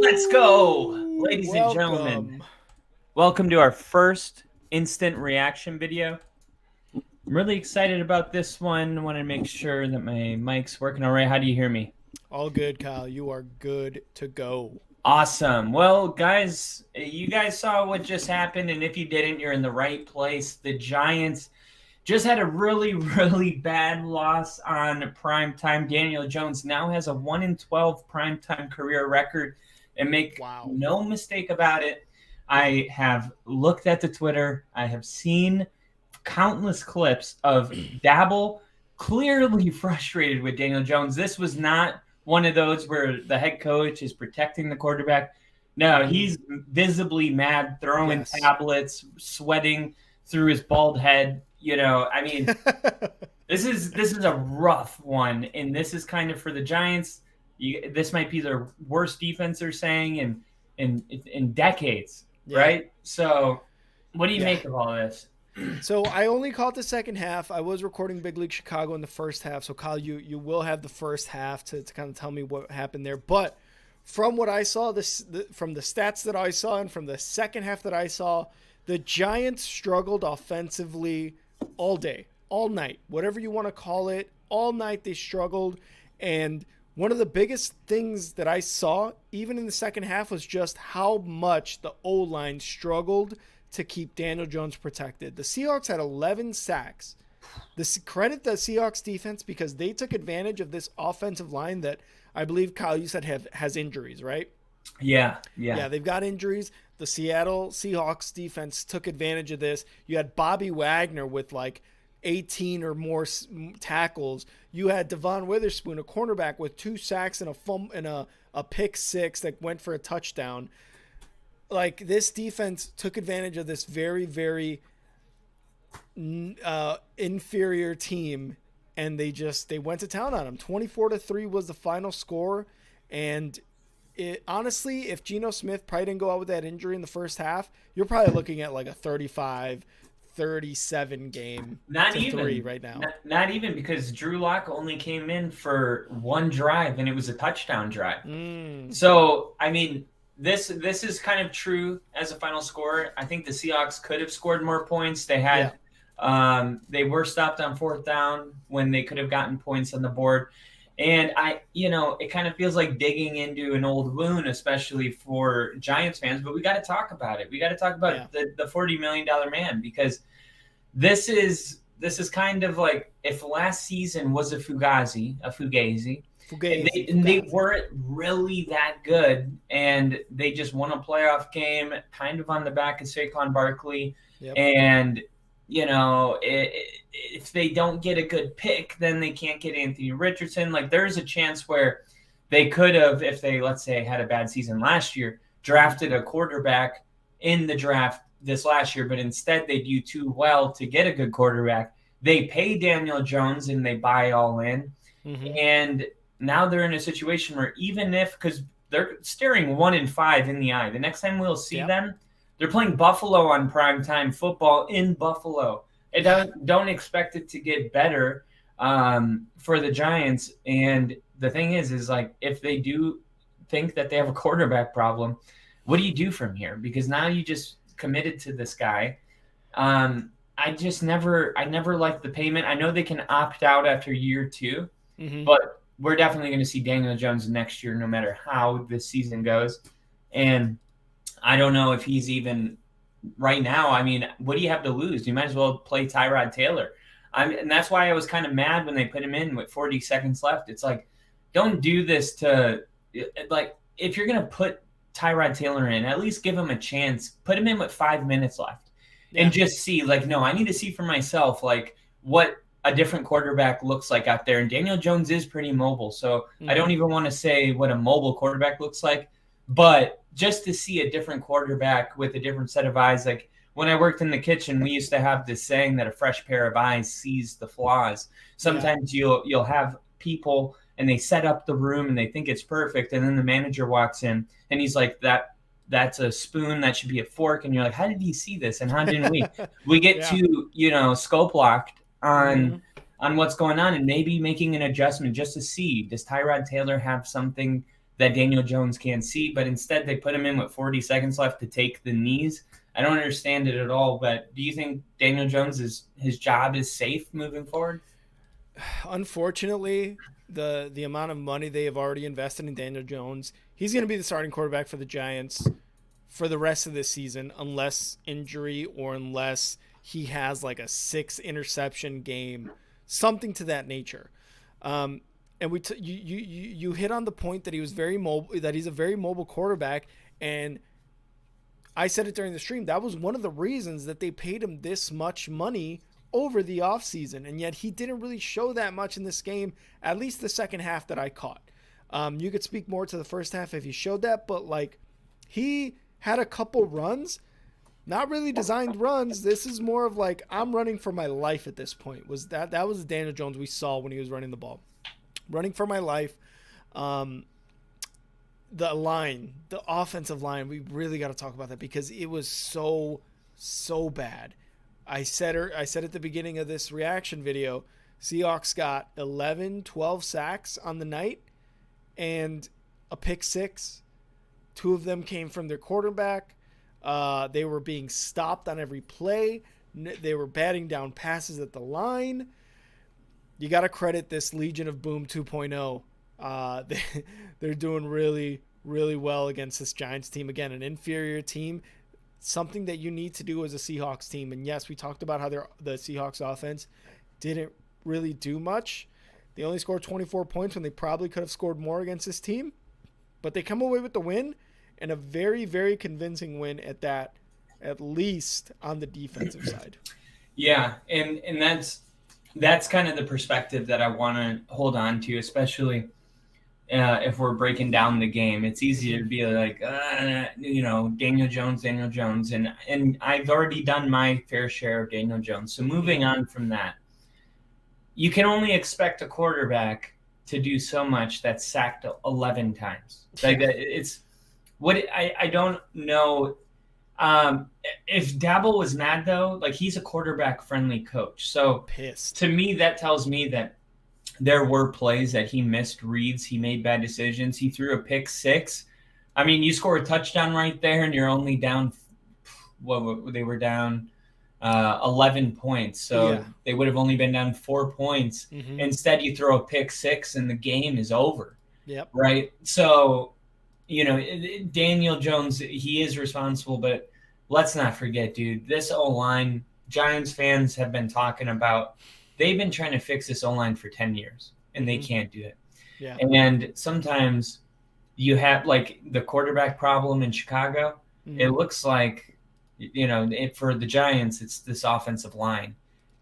Let's go, ladies and gentlemen. Welcome to our first instant reaction video. I'm really excited about this one. I want to make sure that my mic's working all right. How do you hear me? All good, Kyle. You are good to go. Awesome. Well, guys, you guys saw what just happened, and if you didn't, you're in the right place. The Giants just had a really, really bad loss on primetime. Daniel Jones now has a 1-12 primetime career record. And make no mistake about it, I have looked at the Twitter. I have seen countless clips of Dabble clearly frustrated with Daniel Jones. This was not one of those where the head coach is protecting the quarterback. No, he's visibly mad, throwing tablets, sweating through his bald head. You know, I mean, this is a rough one, and this is kind of for the Giants. This might be their worst defense, they're saying, in decades, right? So what do you make of all this? So I only caught the second half. I was recording Big League Chicago in the first half. So, Kyle, you will have the first half to kind of tell me what happened there. But from what I saw, from the stats that I saw and from the second half that I saw, the Giants struggled offensively all day, all night, whatever you want to call it. All night they struggled, and one of the biggest things that I saw, even in the second half, was just how much the O-line struggled to keep Daniel Jones protected. The Seahawks had 11 sacks. Credit the Seahawks defense because they took advantage of this offensive line that I believe, Kyle, you said has injuries, right? Yeah, they've got injuries. The Seattle Seahawks defense took advantage of this. You had Bobby Wagner with like 18 or more tackles. You had Devon Witherspoon, a cornerback, with 2 sacks and a pick six that went for a touchdown. Like, this defense took advantage of this very, very inferior team, and they went to town on them. 24-3 was the final score, and honestly, if Geno Smith probably didn't go out with that injury in the first half, you're probably looking at like a 35-37 game. Not even 3 right now. Not even, because Drew Lock only came in for 1 drive, and it was a touchdown drive. So, I mean, this is kind of true as a final score. I think the Seahawks could have scored more points. They had they were stopped on 4th down when they could have gotten points on the board. And it kind of feels like digging into an old wound, especially for Giants fans, but we got to talk about it. We got to talk about the $40 million man, because this is kind of like if last season was a fugazi. And they weren't really that good, and they just won a playoff game kind of on the back of Saquon Barkley. And, if they don't get a good pick, then they can't get Anthony Richardson. Like, there's a chance where they could have, if they, let's say, had a bad season last year, drafted a quarterback in the draft this last year, but instead they do too well to get a good quarterback. they pay Daniel Jones and they buy all in. Mm-hmm. And now they're in a situation where even if, because they're staring 1-5 in the eye, the next time we'll see Yep. them, they're playing Buffalo on primetime football in Buffalo. It don't expect it to get better for the Giants. And the thing is like if they do think that they have a quarterback problem, what do you do from here? Because now you just committed to this guy. I never liked the payment. I know they can opt out after year 2, Mm-hmm. but we're definitely going to see Daniel Jones next year, no matter how this season goes. And I don't know if he's even right now. I mean, what do you have to lose? You might as well play Tyrod Taylor. And that's why I was kind of mad when they put him in with 40 seconds left. It's like, don't do this to, like, if you're going to put Tyrod Taylor in, at least give him a chance. Put him in with 5 minutes left and just see, like, no, I need to see for myself, like, what a different quarterback looks like out there. And Daniel Jones is pretty mobile. So I don't even want to say what a mobile quarterback looks like, but just to see a different quarterback with a different set of eyes. Like when I worked in the kitchen, we used to have this saying that a fresh pair of eyes sees the flaws. Sometimes you'll have people and they set up the room and they think it's perfect. And then the manager walks in and he's like, that's a spoon. That should be a fork. And you're like, how did he see this? And how didn't we? We get too, scope locked on what's going on and maybe making an adjustment just to see, does Tyrod Taylor have something that Daniel Jones can't see? But instead they put him in with 40 seconds left to take the knees. I don't understand it at all. But do you think Daniel Jones his job is safe moving forward? Unfortunately, the amount of money they have already invested in Daniel Jones, he's going to be the starting quarterback for the Giants for the rest of this season, unless injury or unless he has like a 6 interception game, something to that nature. And you hit on the point that he was very mobile, that he's a very mobile quarterback, and I said it during the stream. That was one of the reasons that they paid him this much money over the offseason, and yet he didn't really show that much in this game, at least the second half that I caught. You could speak more to the first half if he showed that, but like he had a couple runs, not really designed runs. This is more of like, I'm running for my life at this point. That was the Daniel Jones we saw when he was running the ball. Running for my life. The offensive line, we really got to talk about that because it was so bad. I said at the beginning of this reaction video, Seahawks got 11, 12 sacks on the night and a pick 6. 2 of them came from their quarterback. They were being stopped on every play. They were batting down passes at the line. You got to credit this Legion of Boom 2.0. They're doing really, really well against this Giants team. Again, an inferior team. Something that you need to do as a Seahawks team. And yes, we talked about how the Seahawks offense didn't really do much. They only scored 24 points when they probably could have scored more against this team. But they come away with the win, and a very, very convincing win at that, at least on the defensive side. Yeah, and that's kind of the perspective that I want to hold on to, especially if we're breaking down the game. It's easy to be like, Daniel Jones, and I've already done my fair share of Daniel Jones. So moving on from that, you can only expect a quarterback to do so much that's sacked 11 times. Like it's what I don't know. If Dabble was mad though, like he's a quarterback friendly coach. So pissed. To me, that tells me that there were plays that he missed reads. He made bad decisions. He threw a pick 6. I mean, you score a touchdown right there and you're only down. They were down 11 points. So they would have only been down 4 points. Mm-hmm. Instead, you throw a pick 6 and the game is over. Yep. Right. So, Daniel Jones, he is responsible, but let's not forget, dude, this O-line, Giants fans have been talking about, they've been trying to fix this O-line for 10 years, and they can't do it. Yeah. And sometimes you have, like, the quarterback problem in Chicago. Mm-hmm. It looks like, for the Giants, it's this offensive line.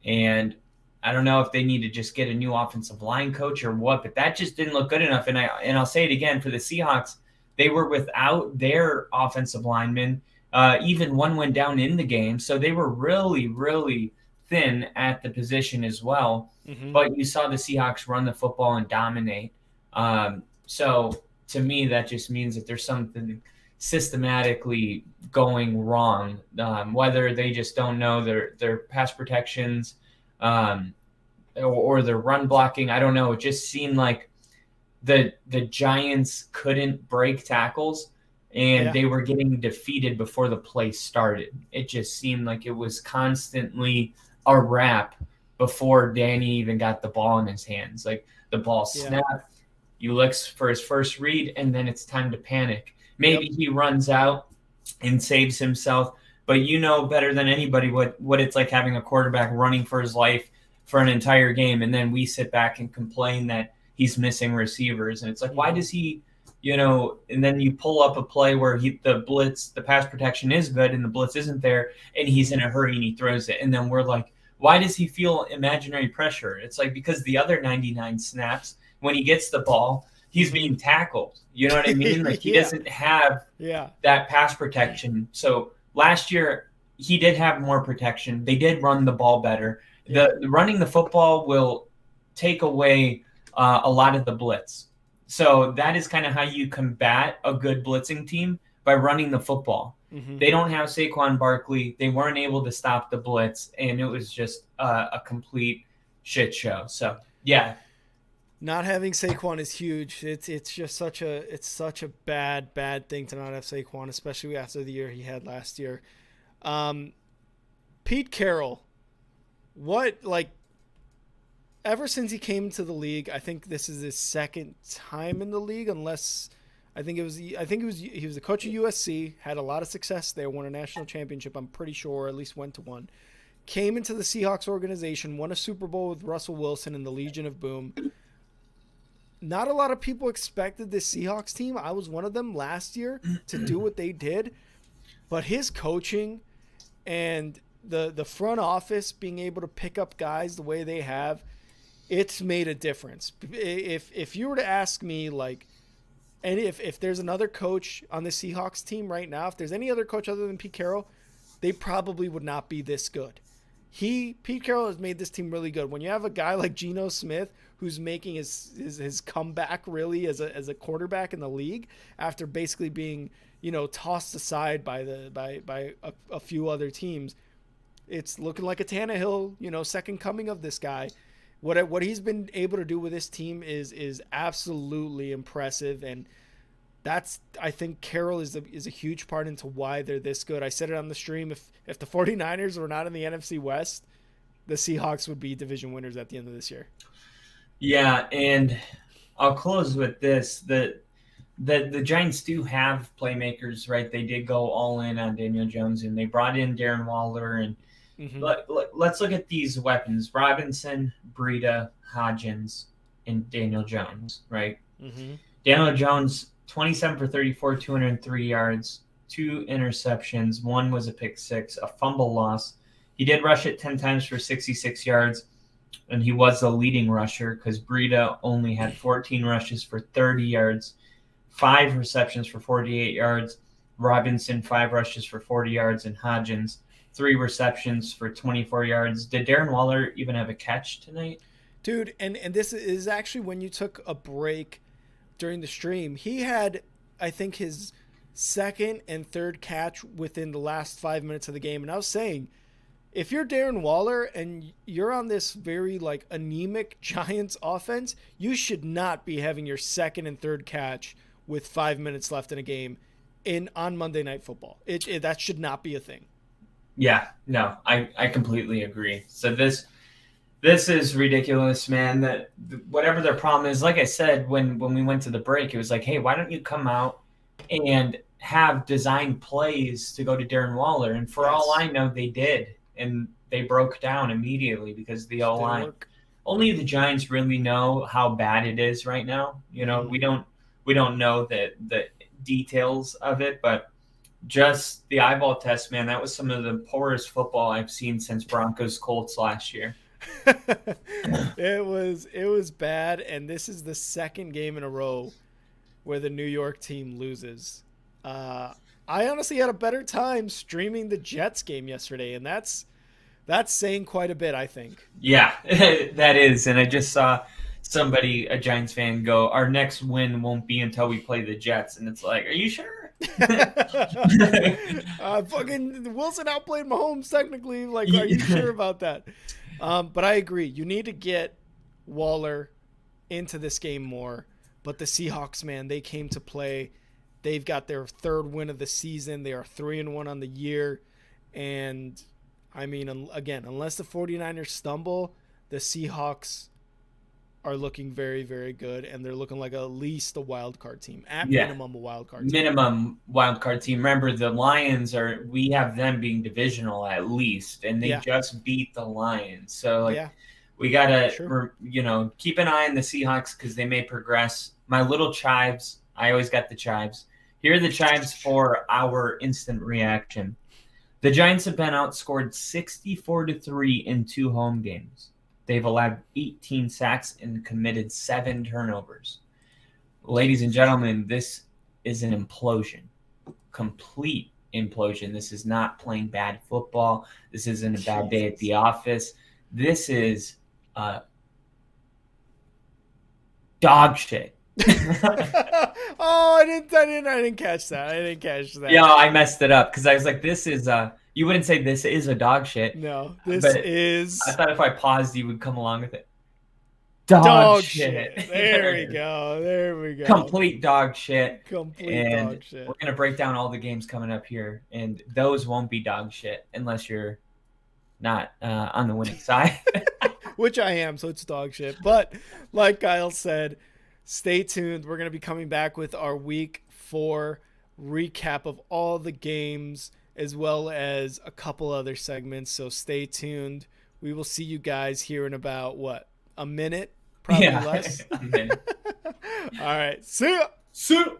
And I don't know if they need to just get a new offensive line coach or what, but that just didn't look good enough. And I'll say it again, for the Seahawks, they were without their offensive linemen. Even one went down in the game. So they were really, really thin at the position as well. Hmm. But you saw the Seahawks run the football and dominate. So to me, that just means that there's something systematically going wrong. Whether they just don't know their pass protections, or their run blocking, I don't know. It just seemed like the Giants couldn't break tackles and Yeah. they were getting defeated before the play started. It just seemed like it was constantly a wrap before Danny even got the ball in his hands. Like the ball Yeah. snapped, you look for his first read, and then it's time to panic. Yep. Maybe he runs out and saves himself, but you know better than anybody what it's like having a quarterback running for his life for an entire game, and then we sit back and complain that he's missing receivers, and it's like, why Hmm. does he? And then you pull up a play where the pass protection is good, and the blitz isn't there, and he's Hmm. in a hurry and he throws it, and then we're like, why does he feel imaginary pressure? It's like because the other 99 snaps when he gets the ball, he's Hmm. being tackled. You know what I mean? Like he Yeah. doesn't have Yeah. that pass protection. So last year he did have more protection. They did run the ball better. Yeah. The running the football will take away a lot of the blitz. So that is kind of how you combat a good blitzing team by running the football. Hmm. They don't have Saquon Barkley. They weren't able to stop the blitz, and it was just a complete shit show. So yeah, Not having Saquon is huge. It's just such a bad thing to not have Saquon, especially after the year he had last year. Um, Pete Carroll, what like ever since he came to the league, I think this is his second time in the league, unless he was the coach of USC, had a lot of success there, won a national championship. I'm pretty sure, or at least went to one. Came into the Seahawks organization, won a Super Bowl with Russell Wilson and the Legion of Boom. Not a lot of people expected this Seahawks team. I was one of them last year to do what they did, but his coaching and the front office being able to pick up guys the way they have, it's made a difference. If you were to ask me like, and if there's another coach on the Seahawks team right now, if there's any other coach other than Pete Carroll, they probably would not be this good. Pete Carroll has made this team really good. When you have a guy like Geno Smith who's making his comeback really as a quarterback in the league after basically being tossed aside by a few other teams, it's looking like a Tannehill second coming of this guy. What he's been able to do with this team is absolutely impressive, and that's I think Carroll is a huge part into why they're this good. I said it on the stream. If the 49ers were not in the NFC West, the Seahawks would be division winners at the end of this year. yeah, and I'll close with this: the Giants do have playmakers, right? They did go all in on Daniel Jones, and they brought in Darren Waller. And Mm-hmm. let's look at these weapons: Robinson, Breida, Hodgins, and Daniel Jones, right? Mm-hmm. Daniel Jones, 27 for 34, 203 yards, two interceptions. One was a pick six, a fumble loss. He did rush it 10 times for 66 yards, and he was the leading rusher because Breida only had 14 rushes for 30 yards, five receptions for 48 yards. Robinson, five rushes for 40 yards, and Hodgins, three receptions for 24 yards. Did Darren Waller even have a catch tonight? Dude, and this is actually when you took a break during the stream. He had, I think, his second and third catch within the last 5 minutes of the game. And I was saying, if you're Darren Waller and you're on this very like anemic Giants offense, you should not be having your second and third catch with 5 minutes left in a game in on Monday Night Football. That should not be a thing. Yeah, no, I completely agree. So this is ridiculous, man. That whatever their problem is, like I said when we went to the break, it was like, hey, why don't you come out and have designed plays to go to Darren Waller? And for all Yes, I know, they did, and they broke down immediately because the O didn't line. work. Only the Giants really know how bad it is right now. Mm-hmm. We don't know the details of it, but just the eyeball test, man, that was some of the poorest football I've seen since Broncos Colts last year. It was bad, and this is the second game in a row where the New York team loses. Uh, I honestly had a better time streaming the Jets game yesterday, and That's saying quite a bit, I think. Yeah, that is. And I just saw somebody, a Giants fan, go, "Our next win won't be until we play the Jets," and it's like, are you sure? Fucking Wilson outplayed Mahomes technically. Like, are you Yeah. sure about that? But I agree. You need to get Waller into this game more. But the Seahawks, man, they came to play. They've got their third win of the season. They are 3-1 on the year. And I mean, again, unless the 49ers stumble, the Seahawks are looking very, very good. And they're looking like at least a wild card team. At Yeah. minimum, a wild card team. Minimum wild card team. Remember, the Lions we have them being divisional at least, and they Yeah. just beat the Lions. So, like, Yeah. we got Sure. to, keep an eye on the Seahawks because they may progress. My little chives, I always got the chives. Here are the chives for our instant reaction. The Giants have been outscored 64-3 in 2 home games. They've allowed 18 sacks and committed 7 turnovers. Ladies and gentlemen, this is an implosion. Complete implosion. This is not playing bad football. This isn't a bad day at the office. This is dog shit. Oh, I didn't catch that. I didn't catch that. Yeah, I messed it up because I was like, this is you wouldn't say this is a dog shit. No, this but is I thought if I paused, you would come along with it. dog shit. There we go. There we go. Complete dog shit. Complete And dog shit. we're going to break down all the games coming up here, and those won't be dog shit unless you're not on the winning side. Which I am, so it's dog shit. But like Kyle said, stay tuned. We're going to be coming back with our week 4 recap of all the games as well as a couple other segments. So stay tuned. We will see you guys here in about, a minute? Probably less. A minute. All right. See ya. So